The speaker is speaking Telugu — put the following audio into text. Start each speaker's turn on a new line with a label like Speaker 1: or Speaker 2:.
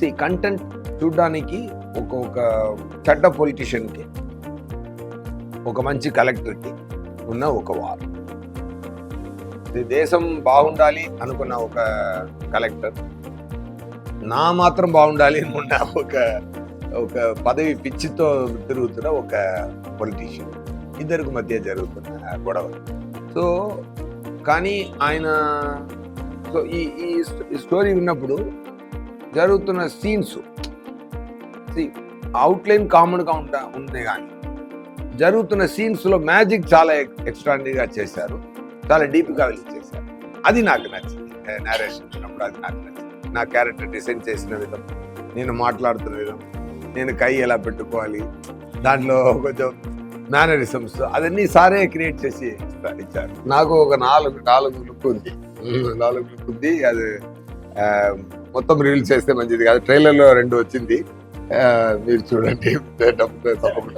Speaker 1: కంటెంట్ చూడడానికి ఒక చెడ్డ పొలిటీషియన్కి ఒక మంచి కలెక్టర్కి ఉన్న ఒక వార్. దేశం బాగుండాలి అనుకున్న ఒక కలెక్టర్, నా మాత్రం బాగుండాలి అనుకున్న ఒక పదవి పిచ్చితో తిరుగుతున్న ఒక పొలిటీషియన్, ఇద్దరికి మధ్య జరుగుతున్న గొడవ. సో కానీ ఆయన ఈ స్టోరీ విన్నప్పుడు జరుగుతున్న సీన్స్ అవుట్లైన్ కామన్గా ఉంది, కానీ జరుగుతున్న సీన్స్లో మ్యాజిక్ చాలా ఎక్స్ట్రాడినరీగా చేశారు, చాలా డీప్గా వెళ్ళి చేశారు. అది నాకు నచ్చింది. నేరేషన్ విన్నప్పుడు అది నాకు నచ్చింది. నా క్యారెక్టర్ డిజైన్ చేసిన విధం, నేను మాట్లాడుతున్న విధం, నేను కై ఎలా పెట్టుకోవాలి, దాంట్లో కొంచెం మేనరిజమ్స్ అదన్నీ సారే క్రియేట్ చేసి ఇచ్చారు. నాకు ఒక నాలుగు లుక్ ఉంది. అది మొత్తం రిలీజ్ చేస్తే మంచిది కాదు. ట్రైలర్లో 2 వచ్చింది, మీరు చూడండి. తప్పకుండా